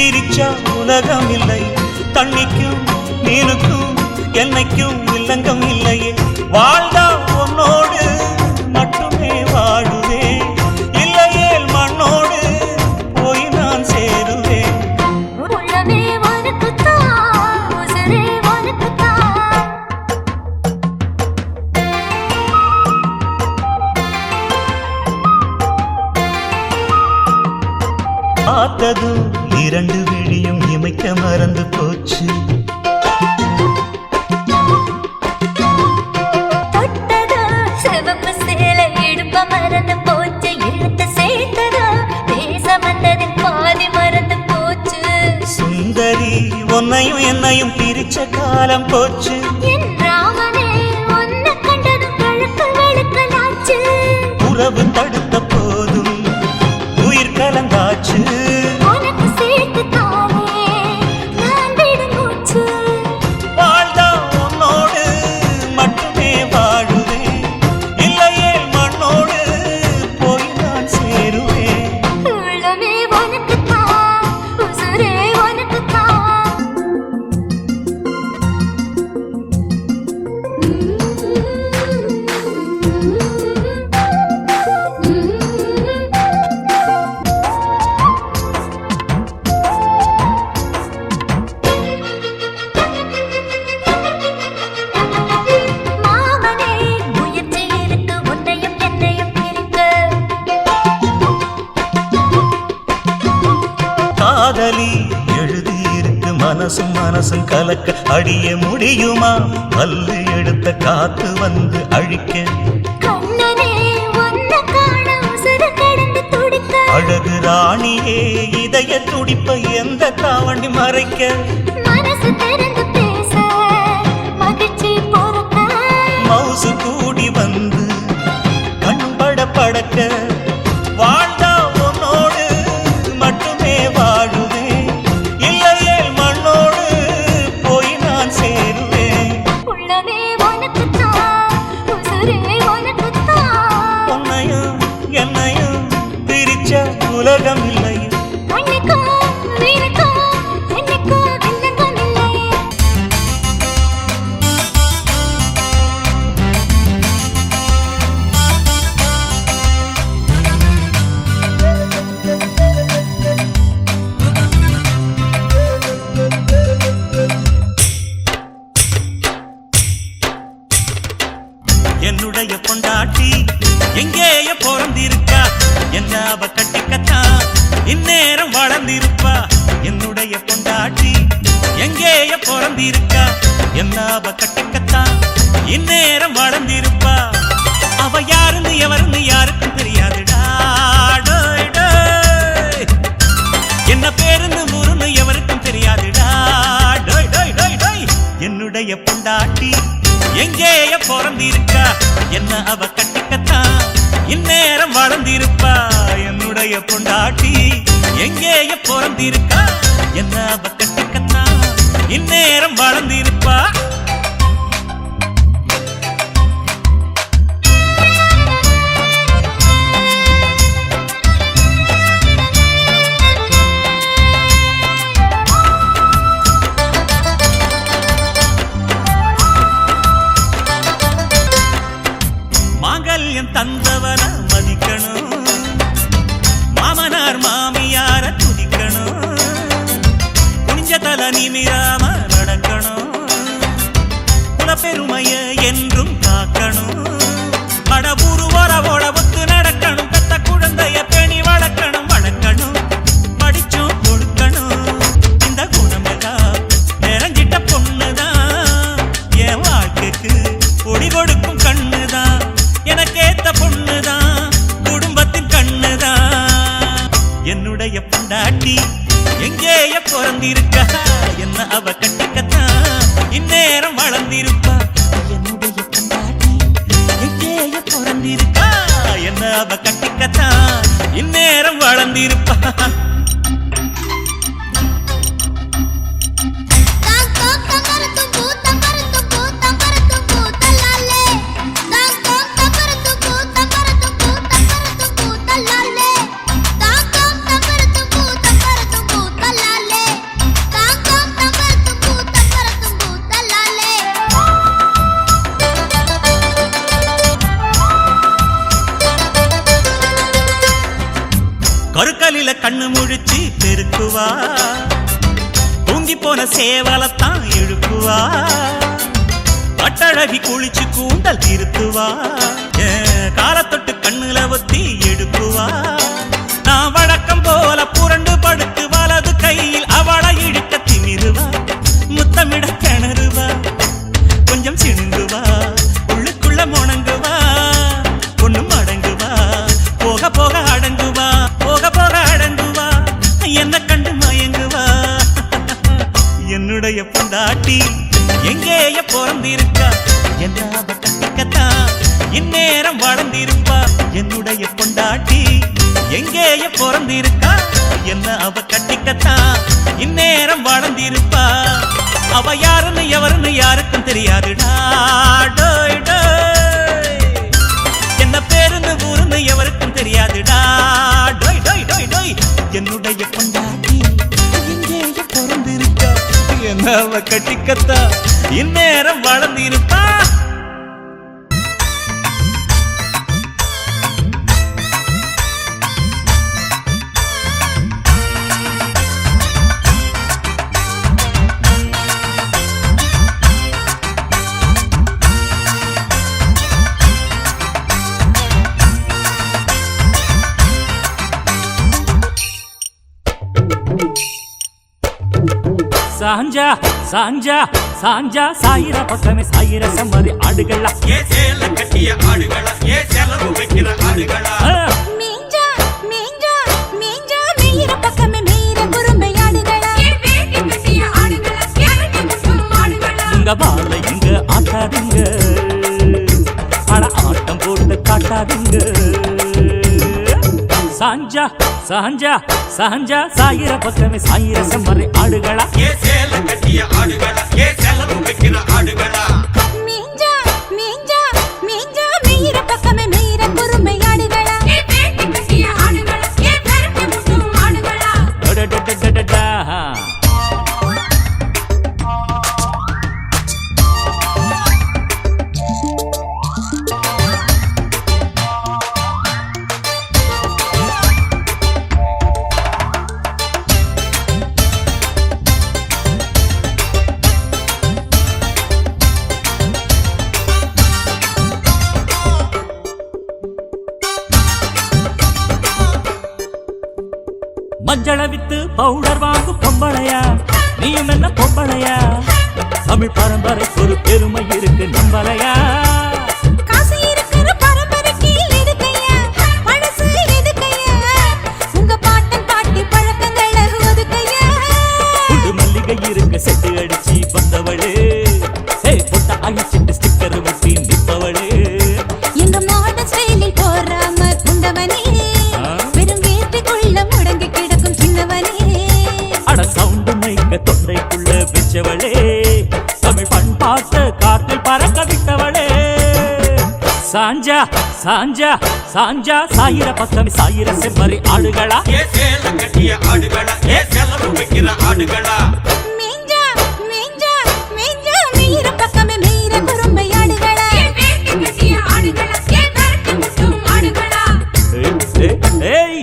பிரிச்சா உலகம் இல்லை. தண்ணிக்கும் மீனுக்கும் என்னைக்கும் வில்லங்கம் இல்லையே. வாழ்ந்தா உன்னோடு மட்டுமே வாழுவேன், இல்லையே மண்ணோடு போய் நான் சேருவேன். பார்த்ததும் இரண்டு விழியும் இமைக்க மறந்து போச்சு. சுந்தரி உன்னையும் என்னையும் பிரிச்ச காலம் போச்சு. உறவு தடுத்த போதும் உயிர் கலந்தாச்சு. வாழ்ந்தா உன்னோடு மட்டுமே வாழுவேன், இல்லையே மண்ணோடு போய் நான் சேருவேன். காதலி எழுதியிருக்கு மனசும் மனசும் கலக்க. அடிய முடியுமா பல்லு எடுத்த காத்து வந்து அழிக்க. அழகு ராணியே இதய துடிப்ப எந்த தாவண்டி மறைக்க. மவுசு கூடி வந்து கண்பட படக்க. வாழ்ந்தா உன்னோடு மட்டுமே வாழுவேன், இல்லையே மண்ணோடு போய் நான் சேருவேன். உன்னையும் என்னையும் பிரிச்ச உலகம் இல்லை. என்னுடைய பொண்டாட்டி எங்கேய பிறந்திருக்கா, என்ன அவ கட்டிக்கத்தான் இந்நேரம் வளர்ந்திருப்பா. என்னுடைய பொண்டாட்டி எங்கேய பிறந்திருக்கா, என்ன அவ கட்டிக்கத்தான் இந்நேரம் வளர்ந்திருப்பா. அவ யாருன்னு எவருன்னு யாருக்கும் தெரியாதுடா. என்ன பேருன்னு ஊருன்னு எவருக்கும் தெரியாதுடா. என்னுடைய பொண்டாட்டி எங்கேய பிறந்திருக்கா, என்ன அவ கட்டிக்கத்தான் இந்நேரம் வளர்ந்திருப்பா. என்னுடைய பொண்டாட்டி எங்கேய பிறந்திருக்கா, என்ன அவ கட்டிக்கத்தான் இந்நேரம் வளர்ந்திருப்பா. தந்தவன மதிக்கணும், மாமனார் மாமியார துதிக்கணும். குனிஞ்ச தல நிமிராம நடக்கணும், குலப்பெருமைய என்றும் காக்கணும். அடபூரு வரவோட ஒத்து நடக்கணும், பெத்த குழந்தைய பேணி வளர்க்கணும். வளர்க்கணும், படிச்சும் கொடுக்கணும். இந்த குணமெல்லாம் நிறைஞ்சிட்ட பொண்ணுதான் என் வாழ்க்கைக்கு ஒளி கொடுக்கும் கண்ணுதான். எனக்கேத்த பொண்ணுதான் குடும்பத்தின் கண்ணுதான். என்னுடைய பொண்டாட்டி எங்கேய பிறந்திருக்கா, என்ன அவ கட்டிக்கத்தான் இந்நேரம் வளர்ந்திருப்பா. என்னுடைய பொண்டாட்டி எங்கேய பிறந்திருக்கா, என்ன அவ கட்டிக்கத்தான் இந்நேரம் வளர்ந்திருப்பா. செதுக்குவா, தூங்கி போன சேவலத்தான் எழுப்புவா, பட்டழகி குளிச்சு கூந்தல் திருத்துவா, காலத்தொட்டு கண்ணுல ஒத்தி எடுப்புவா. நான் வழக்கம் போல புரண்டு படுத்து வலது கையில் அவளை இழுக்க திமிருவா, முத்தமிட கிணறுவா, கொஞ்சம் சிணுங்குவா, உள்ளுக்குள்ள முணங்குவா, ஒண்ணும் அடங்குவா, போக போக அடங்குவா, போக போக அடங்குவா, என்ன கண்டு மயங்குவா. என்னுடைய பொண்டாட்டி எங்கேய பிறந்திருக்கா, என்ன அவ கட்டிக்கத்தான் இந்நேரம் வளர்ந்திருப்பா. என்னுடைய பொண்டாட்டி எங்கேய பிறந்திருக்கா, என்ன அவ கட்டிக்கத்தான் இந்நேரம் வளர்ந்திருப்பா. அவ யாருன்னு எவருன்னு யாருக்கும் தெரியாதுடா, டோய் டோய். என்ன பேருன்னு ஊருன்னு எவருக்கும் தெரியாதுடா, டோய் டோய் டோய் டோய். என்னுடைய பொண்டாட்டி எங்கேய பிறந்திருக்கா, என்ன அவ கட்டிக்கத்தான் இந்நேரம் வளர்ந்திருப்பா. சாஞ்சா சாஞ்சா சாஞ்சா சாயிர பக்கமே சாயிர சம்மதி ஆடுகளா, ஏ சேல கட்டிய ஆடுகளா, ஏ செலவு வைக்கிற ஆடுகளா. மீஞ்சா மீஞ்சா மீஞ்சா மீற பக்கமே மீற குறும்பை ஆடுகளா, ஏ வேட்டி கட்டிய ஆடுகளா, கேரட்டி முட்டும் ஆடுகளா. உங்க பால இங்க ஆட்டாதுங்க, அட ஆட்டம் போட்டு காட்டாதுங்க. சாஞ்சா சாஞ்சா சாஞ்சா சாயிர பக்கமே சாயிர சம்மதி ஆடுகளா, ஏ சேல கட்டிய ஆடுகளா, ஏ செலவு வைக்கிற ஆடுகளா. மீஞ்சா மீஞ்சா மீஞ்சா மீற பக்கமே மீற குறும்பை ஆடுகளா, ஏ வேட்டி கட்டிய ஆடுகளா, ஏ கேரட்டி முட்டும் ஆடுகளா. டடடடடடா. மஞ்சள வித்து பவுடர் வாங்கும் பொம்பளையா, நீயும் என்ன பொம்பளையா, தமிழ் பரம்பரைக்கு ஒரு பெருமை இருக்கு நம்பலையா. காசு இருக்கிற பரம்பரைக்கு எதுக்கையா, மனசு எதுக்கையா, உங்க பாட்டன் பாட்டி பழக்கங்களை ஒதுக்கையா. புது மல்லிகை இருக்கு செட்டு அடிச்சு வந்தவளே, பொட்ட அழிச்சிட்டு ஸ்டிக்கர் ஒட்டி நிற்பவளே. எங்க மாடர்ன் ஸ்டைலில் போறாம குண்டவனே, வெறும் வேட்டிக்குள்ள முடங்கி கிடக்கும் சின்னவனே. அட சவுண்டு மைக்க தொண்டைக்குள்ள வச்சவளே, தமிழ் பண்பாட்டு காற்றில் பறக்க விட்டவளே. சாஞ்சா சாஞ்சா சாஞ்சா சாயிர பக்கம் சாயிர செம்மறி ஆடுகளா, ஏ சேல கட்டிய ஆடுகளா, ஏ செலவு வைக்கிற ஆடுகளா. மீஞ்சா மீஞ்சா மீஞ்சா மீற பக்கமே மீற குறும்பை ஆடுகளா, ஏ வேட்டி கட்டிய ஆடுகளா, ஏ கேரட்டி முட்டும் ஆடுகளா. ஏய்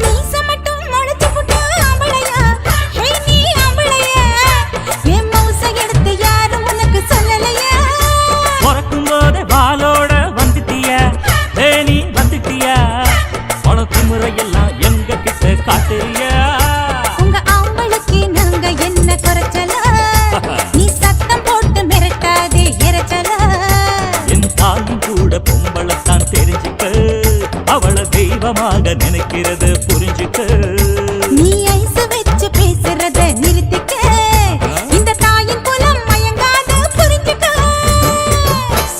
மீச மட்டும் முளைச்சு புட்டா ஆம்பளையா, ஹே நீ ஆம்பளையா, என் மவுச எடுத்து யாரும் உனக்கு சொல்லலையா. பிறக்கும் போதே வாளோட வந்துட்டியா, நீ வந்துட்டியா, உனக்கு முறையெல்லாம் எங்க கிட்ட காட்டுறியா. உங்க ஆம்பளுக்கு நாங்க என்ன குறைச்சலா, நீ சத்தம் போட்டு மிரட்டாதே இறைச்சலா. என் தாயும் கூட பொம்பளைத்தான் தெரிஞ்சுக்க, அவளை தெய்வமாக நினைக்கிறது புரிஞ்சுக்க. நீ ஐசு வச்சு பேசுறத நிறுத்திக்க, இந்த தாயின் குலம் மயங்காத புரிஞ்சுக்க.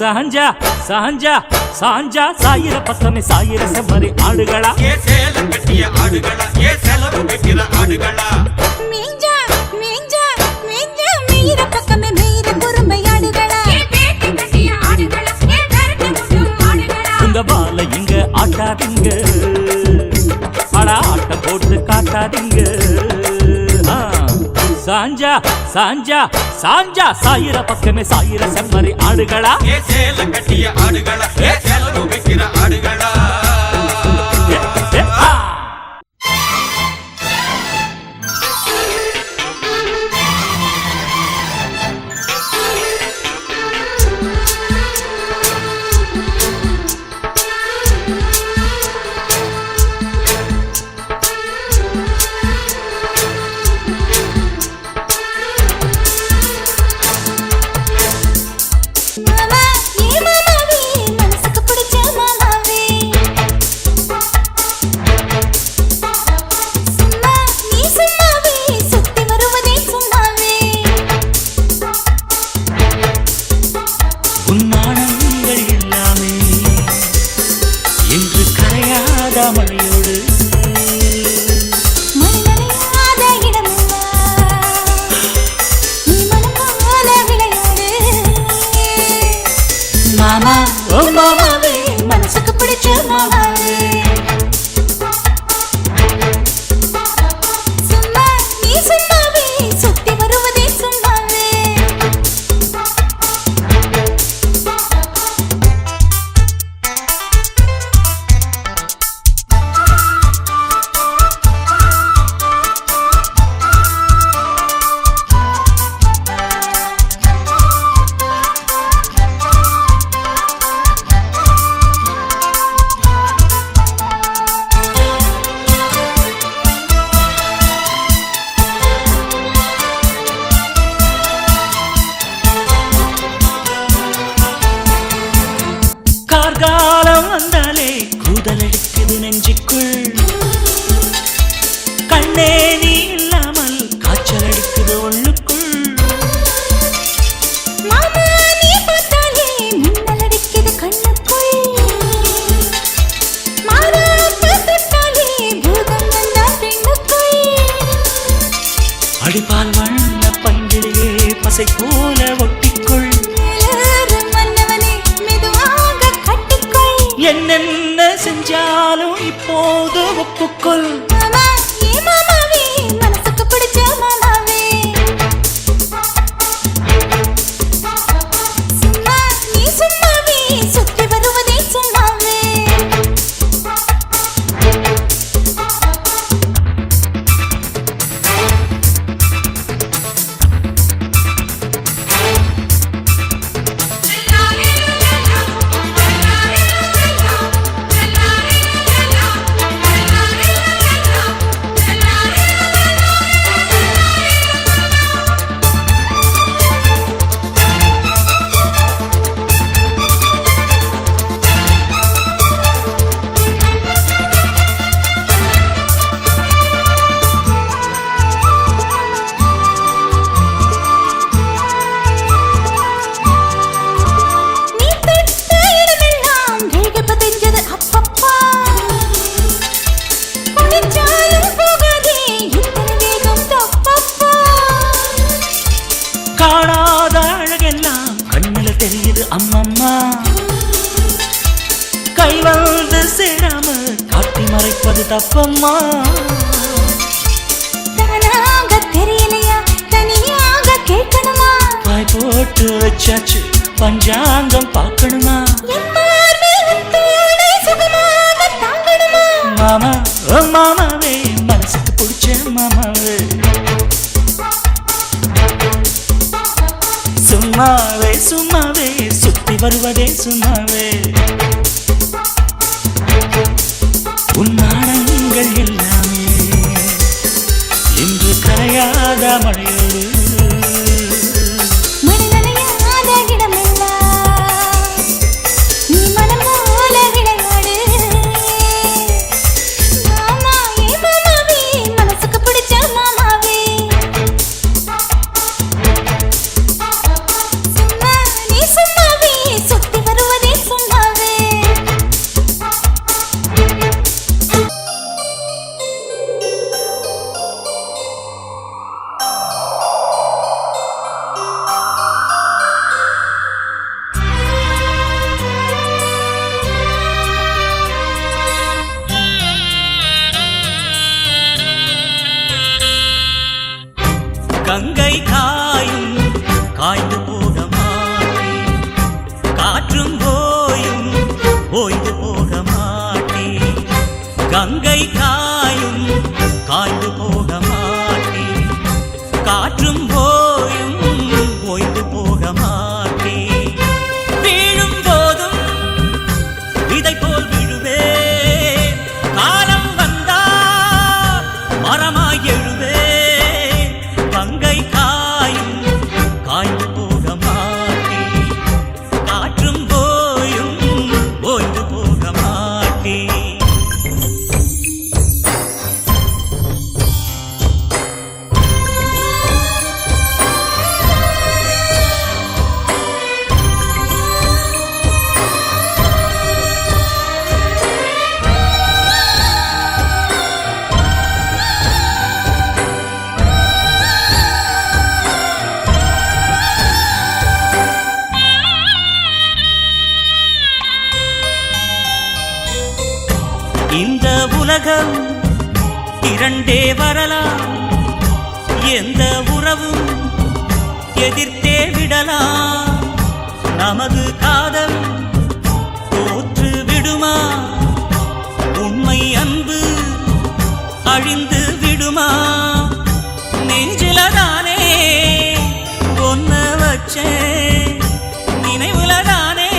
சாஞ்சா சாஞ்சா சாஞ்சா சாயிர பக்கமே சாயிர செம்மறி ஆடுகளா, ஏ சேல கட்டிய ஆடுகளா, ஏ செலவு வைக்கிற ஆடுகளா. மீஞ்சா மீஞ்சா படாதீங்க. சாஞ்சா சாஞ்சா சாஞ்சா சாயிர பக்கமே சாயிர செம்மறி ஆடுகளா, ஏ சேல கட்டிய ஆடுகளா, ஏ செலவு வைக்கிற ஆடுகளா. மாமா ஏ மாமாவே மனசுக்கு பிடிச்ச மாமாவே, சும்மா நீ சும்மாவே சுத்தி வருவதே சும்மாவே. உன்னானங்கள் எல்லாமே என்று கரையாத மழையோடு மனநனையாத இடமெல்லாம் நீ மனம் போல விளையாடு. மாமா ஓ மாமாவே மனசுக்கு பிடிச்ச மாமாவே, சும்மா நீ சும்மாவே சுத்தி வருவதே சும்மாவே. கார்காலம் வந்தாலே கூதலடிக்குது நெஞ்சுக்குள், கண்ணே நீ இல்லாமல் காய்ச்சல் அடிக்குது உள்ளுக்குள். மாமா நீ பார்த்தாலே மின்னல் அடிக்குது கண்ணுக்குள், மாறாப்பு தொட்டாலே பூதம் வந்தா பெண்ணுக்குள். அடிப்பால் வண்ண பங்கிலேயே பசை போல ஒட்டிக்குள், மேலேறும் மன்னவனே மெதுவாக கட்டிக்கொள். என்னென்ன செஞ்சாலும் இப்போது ஒப்புக்கொள். மாமா ஏ மாமாவே மனசுக்கு பிடிச்ச மாமாவே, சும்மா நீ சும்மாவே சுத்தி வருவதே சும்மாவே. நீ தொட்ட இடமெல்லாம் வேக பதிஞ்சது அப்பப்பா, குளிச்சாலும் போகாதே இத்தனை வேகம் தப்பப்பா. காணாத அழகெல்லாம் கண்ணுல தெரியுது அம்மம்மா, கை வந்து சேராம காட்டி மறைப்பது தப்பம்மா. தானாக தெரியலையா தனியாக கேட்கணுமா, வாய் போட்டு வச்சாச்சு பஞ்சாங்கம் பார்க்கணுமா. என் மார்பில் உன் தோளை சுகமாக தாங்கணுமா. மாமா ஓ மாமாவே மனசுக்கு பிடிச்ச மாமாவே, சும்மாவே சும்மாவே சுத்தி வருவதே சும்மாவே. உன்னானங்கள் எல்லாமே இன்று கரையாத மழையோடு மனநனையாத இடமெல்லாம் நீ மனம் போல விளையாடு. மாமா ஏ மாமாவே மனசுக்கு பிடிச்ச மாமாவே, சும்மா நீ சும்மாவே சுத்தி வருவதே சும்மாவே. காயும் காய்ந்து போக மாட்டேன் காற்றும் போயும் ஓய்ந்து போக மாட்டேன் கங்கை காயும் காய்ந்து போக மாட்டேன் காற்றும் போயும் ஓய்ந்து போக மாட்டேன் வீழும் போதும் விதை போல் விழுவேன் காலம் வந்தா மரமாய் எழுவேன் கங்கை காயும் காய்ந்து போக மாட்டேன் காற்றும் போயும் ஓய்ந்து போக மாட்டேன் இந்த உலகம் இரண்டே வரலாம் எந்த உறவும் எதிர்த்தே விடலாம் நமது காதல் தோற்று விடுமா உண்மை அன்பு அழிந்து விடுமா நெஞ்சிலதானே ஒன்ன வச்சேன் நினைவுலதானே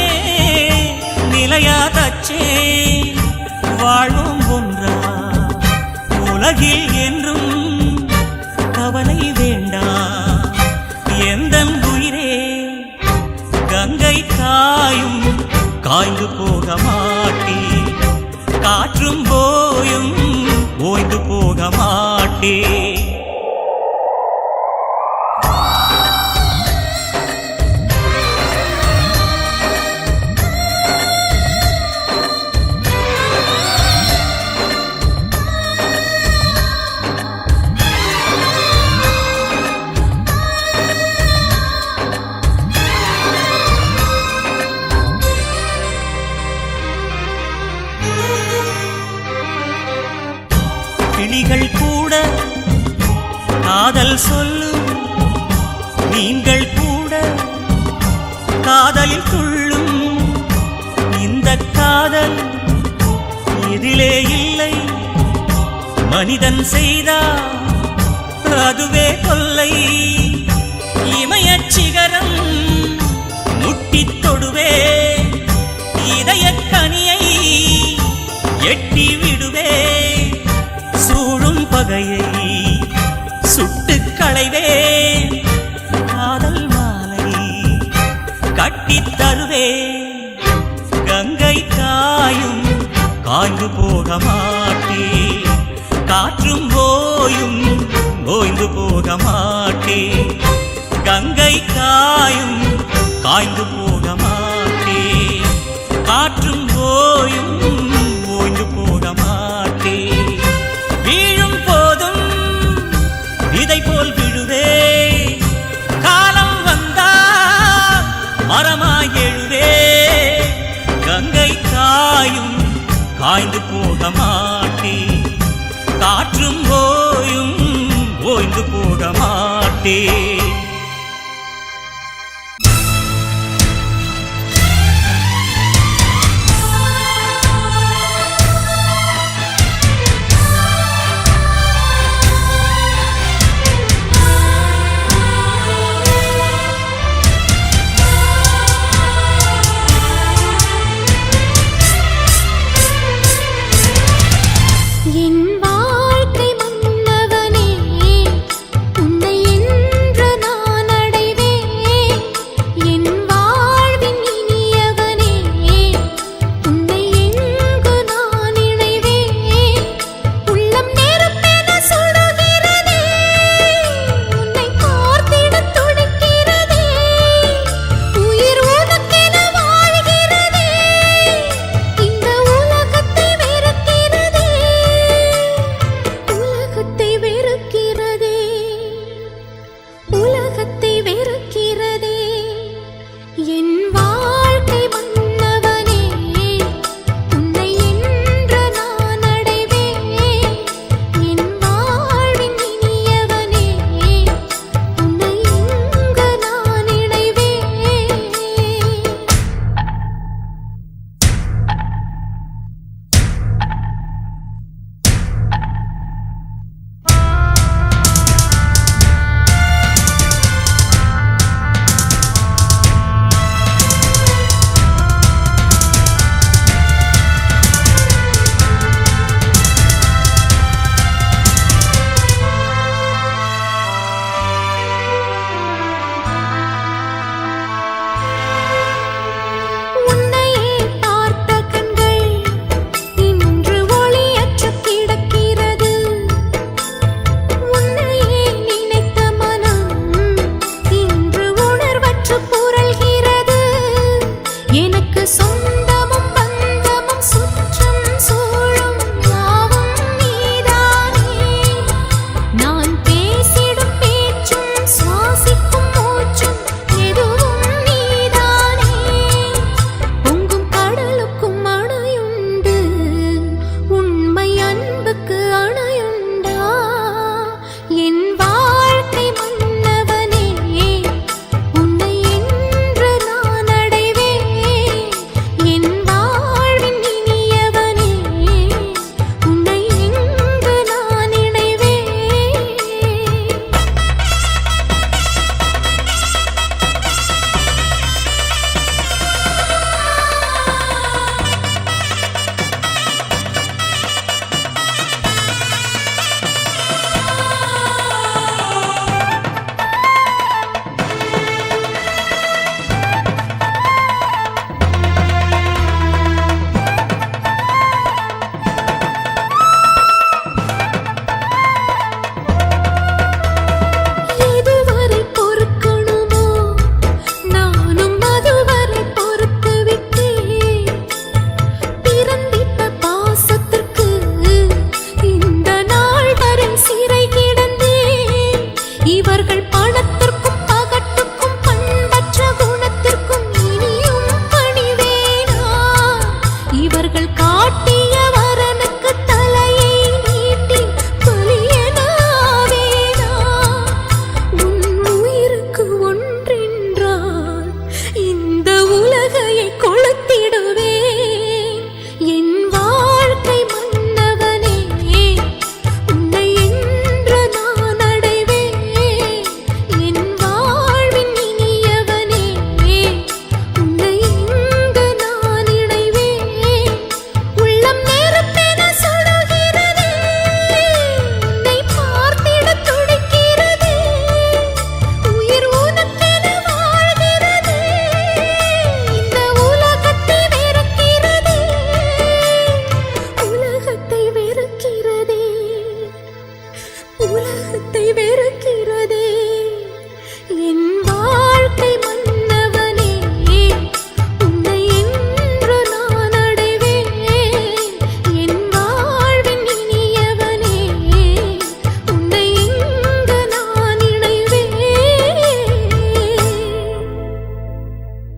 நிலையா தச்சேன் வாழும் ஒன்றா உலகில் என்றும் கவலை வேண்டாம் எந்தன் உயிரே கங்கை காயும் காய்ந்து போக மாட்டேன் காற்றும் போயும் ஓய்ந்து போக மாட்டேன் கிளிகள் கூட காதல் சொல்லும் நீங்கள் கூட காதலில் துள்ளும் இந்த காதல் எதிலே இல்லை மனிதன் செய்தா அதுவே கொல்லை இமயச் சிகரம் முட்டித் தொடுவே இதயக் கனியை எட்டி விடுவே சூழும் பகையை சுட்டுக் களைவேன் காதல் மாலை கட்டித் தருவேன் கங்கை காயும் காய்ந்து போக மாட்டேன் காற்றும் போயும் ஓய்ந்து போக மாட்டேன் கங்கை காயும் காய்ந்து போக மாட்டேன் காற்றும் போயும் ஓய்ந்து போக மாட்டேன் வீழும் போதும் விதை போல் விழுவே காலம் வந்தா மரமாய் எழுவே கங்கை காயும் காய்ந்து போக மாட்டேன் காற்றும் போயும் ஓய்ந்து போக மாட்டேன்